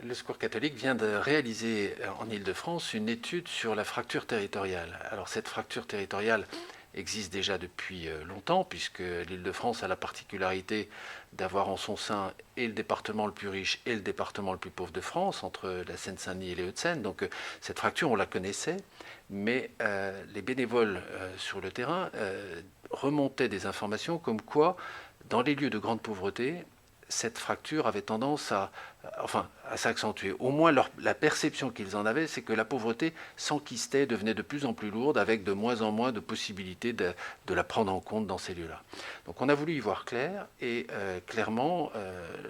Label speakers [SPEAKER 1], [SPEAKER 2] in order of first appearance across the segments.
[SPEAKER 1] Le Secours catholique vient de réaliser en Île-de-France une étude sur la fracture territoriale. Alors cette fracture territoriale existe déjà depuis longtemps, puisque l'Île-de-France a la particularité d'avoir en son sein et le département le plus riche et le département le plus pauvre de France, entre la Seine-Saint-Denis et les Hauts-de-Seine. Donc cette fracture, on la connaissait, mais les bénévoles sur le terrain remontaient des informations comme quoi, dans les lieux de grande pauvreté, cette fracture avait tendance à s'accentuer. Au moins, la perception qu'ils en avaient, c'est que la pauvreté s'enquistait, devenait de plus en plus lourde, avec de moins en moins de possibilités de la prendre en compte dans ces lieux-là. Donc on a voulu y voir clair, et clairement,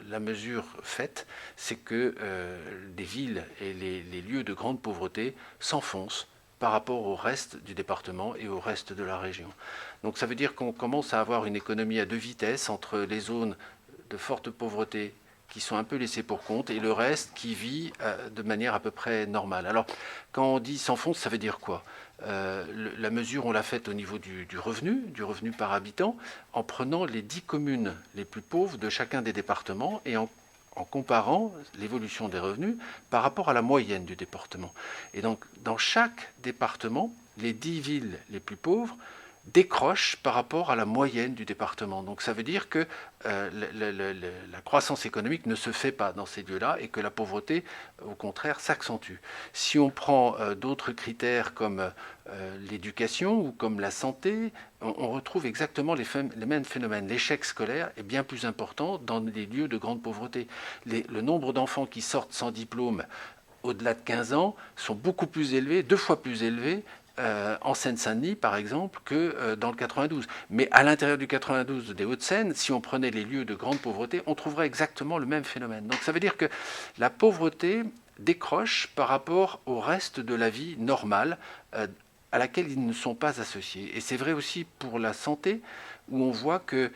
[SPEAKER 1] la mesure faite, c'est que les villes et les lieux de grande pauvreté s'enfoncent par rapport au reste du département et au reste de la région. Donc ça veut dire qu'on commence à avoir une économie à deux vitesses entre les zones de forte pauvreté qui sont un peu laissés pour compte et le reste qui vit de manière à peu près normale. Alors, quand on dit s'enfonce, ça veut dire quoi? La mesure, on l'a faite au niveau du revenu par habitant, en prenant les 10 communes les plus pauvres de chacun des départements et en comparant l'évolution des revenus par rapport à la moyenne du département. Et donc, dans chaque département, les 10 villes les plus pauvres décroche par rapport à la moyenne du département. Donc ça veut dire que la croissance économique ne se fait pas dans ces lieux-là et que la pauvreté, au contraire, s'accentue. Si on prend d'autres critères comme l'éducation ou comme la santé, on retrouve exactement les mêmes phénomènes. L'échec scolaire est bien plus important dans les lieux de grande pauvreté. Le nombre d'enfants qui sortent sans diplôme au-delà de 15 ans sont beaucoup plus élevés, 2 fois plus élevés en Seine-Saint-Denis, par exemple, que dans le 92. Mais à l'intérieur du 92 des Hauts-de-Seine, si on prenait les lieux de grande pauvreté, on trouverait exactement le même phénomène. Donc ça veut dire que la pauvreté décroche par rapport au reste de la vie normale à laquelle ils ne sont pas associés. Et c'est vrai aussi pour la santé, où on voit que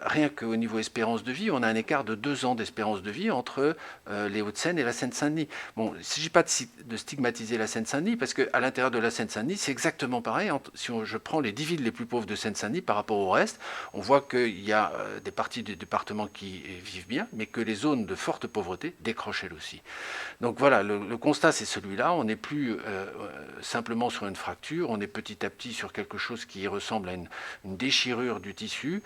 [SPEAKER 1] rien qu'au niveau espérance de vie, on a un écart de 2 ans d'espérance de vie entre les Hauts-de-Seine et la Seine-Saint-Denis. Bon, il ne s'agit pas de stigmatiser la Seine-Saint-Denis, parce qu'à l'intérieur de la Seine-Saint-Denis, c'est exactement pareil. Si je prends les 10 villes les plus pauvres de Seine-Saint-Denis par rapport au reste, on voit qu'il y a des parties du département qui vivent bien, mais que les zones de forte pauvreté décrochent elles aussi. Donc voilà, le constat c'est celui-là. On n'est plus simplement sur une fracture, on est petit à petit sur quelque chose qui ressemble à une déchirure du tissu,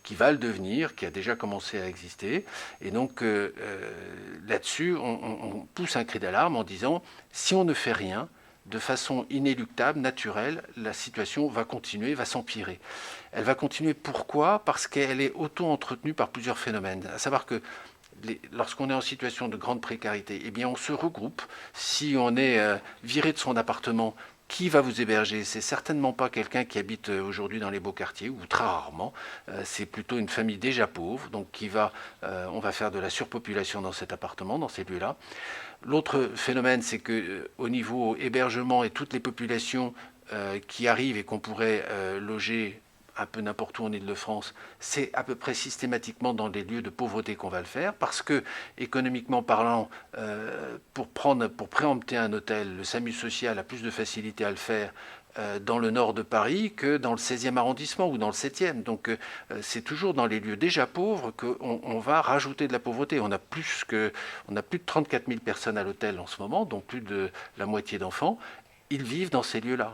[SPEAKER 1] qui va le devenir, qui a déjà commencé à exister. Et donc là-dessus, on pousse un cri d'alarme en disant, si on ne fait rien, de façon inéluctable, naturelle, la situation va continuer, va s'empirer. Elle va continuer pourquoi? Parce qu'elle est auto-entretenue par plusieurs phénomènes. À savoir que lorsqu'on est en situation de grande précarité, eh bien on se regroupe. Si on est viré de son appartement, qui va vous héberger? C'est certainement pas quelqu'un qui habite aujourd'hui dans les beaux quartiers, ou très rarement. C'est plutôt une famille déjà pauvre, donc on va faire de la surpopulation dans cet appartement, dans ces lieux-là. L'autre phénomène, c'est que au niveau hébergement et toutes les populations qui arrivent et qu'on pourrait loger un peu n'importe où en Île-de-France, c'est à peu près systématiquement dans des lieux de pauvreté qu'on va le faire, parce que, économiquement parlant, pour préempter un hôtel, le SAMU social a plus de facilité à le faire dans le nord de Paris que dans le 16e arrondissement ou dans le 7e. Donc c'est toujours dans les lieux déjà pauvres qu'on va rajouter de la pauvreté. On a plus de 34 000 personnes à l'hôtel en ce moment, dont plus de la moitié d'enfants. Ils vivent dans ces lieux-là,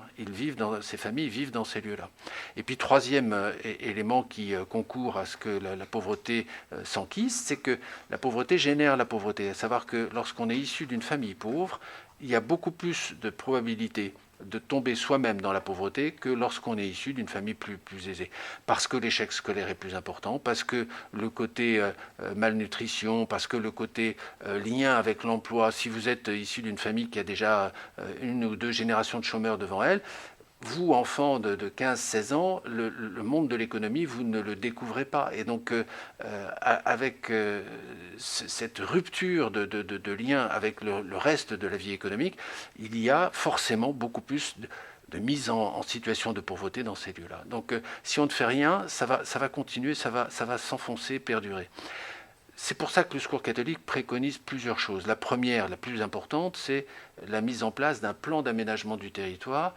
[SPEAKER 1] ces familles vivent dans ces lieux-là. Et puis troisième élément qui concourt à ce que la pauvreté s'enquisse, c'est que la pauvreté génère la pauvreté. À savoir que lorsqu'on est issu d'une famille pauvre, il y a beaucoup plus de probabilités de tomber soi-même dans la pauvreté que lorsqu'on est issu d'une famille plus aisée. Parce que l'échec scolaire est plus important, parce que le côté malnutrition, parce que le côté lien avec l'emploi, si vous êtes issu d'une famille qui a déjà 1 ou 2 générations de chômeurs devant elle, vous, enfant de 15-16 ans, le monde de l'économie, vous ne le découvrez pas. Et donc, avec cette rupture de lien avec le reste de la vie économique, il y a forcément beaucoup plus de mise en situation de pauvreté dans ces lieux-là. Donc, si on ne fait rien, ça va continuer, ça va s'enfoncer, perdurer. C'est pour ça que le Secours catholique préconise plusieurs choses. La première, la plus importante, c'est la mise en place d'un plan d'aménagement du territoire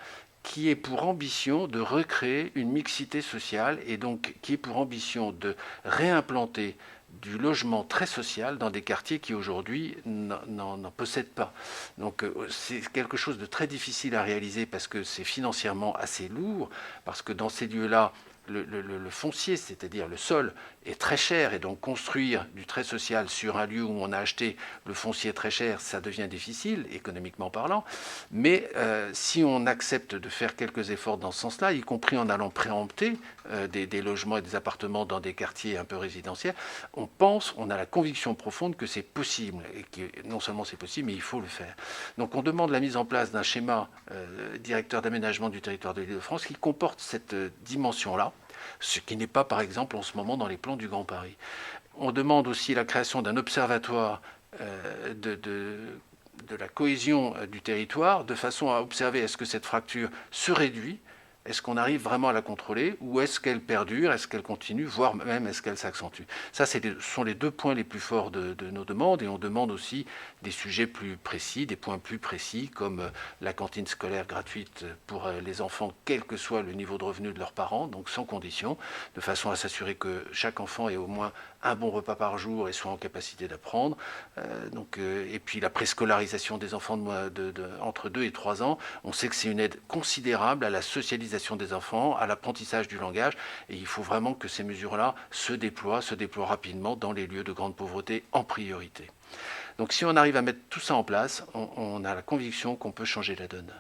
[SPEAKER 1] qui est pour ambition de recréer une mixité sociale et donc qui est pour ambition de réimplanter du logement très social dans des quartiers qui aujourd'hui n'en possèdent pas. Donc c'est quelque chose de très difficile à réaliser parce que c'est financièrement assez lourd, parce que dans ces lieux-là, le foncier, c'est-à-dire le sol, est très cher et donc construire du très social sur un lieu où on a acheté le foncier très cher, ça devient difficile, économiquement parlant. Mais si on accepte de faire quelques efforts dans ce sens-là, y compris en allant préempter des logements et des appartements dans des quartiers un peu résidentiels, on a la conviction profonde que c'est possible et que non seulement c'est possible, mais il faut le faire. Donc on demande la mise en place d'un schéma directeur d'aménagement du territoire de l'Île-de-France qui comporte cette dimension-là, ce qui n'est pas, par exemple, en ce moment dans les plans du Grand Paris. On demande aussi la création d'un observatoire de la cohésion du territoire, de façon à observer est-ce que cette fracture se réduit, est-ce qu'on arrive vraiment à la contrôler, ou est-ce qu'elle perdure, est-ce qu'elle continue, voire même est-ce qu'elle s'accentue. Ça, ce sont les deux points les plus forts de nos demandes, et on demande aussi des sujets plus précis, des points plus précis, comme la cantine scolaire gratuite pour les enfants, quel que soit le niveau de revenu de leurs parents, donc sans condition, de façon à s'assurer que chaque enfant ait au moins un bon repas par jour et soit en capacité d'apprendre. Et puis la préscolarisation des enfants entre 2 et 3 ans, on sait que c'est une aide considérable à la socialisation des enfants, à l'apprentissage du langage, et il faut vraiment que ces mesures-là se déploient rapidement dans les lieux de grande pauvreté en priorité. Donc si on arrive à mettre tout ça en place, on a la conviction qu'on peut changer la donne.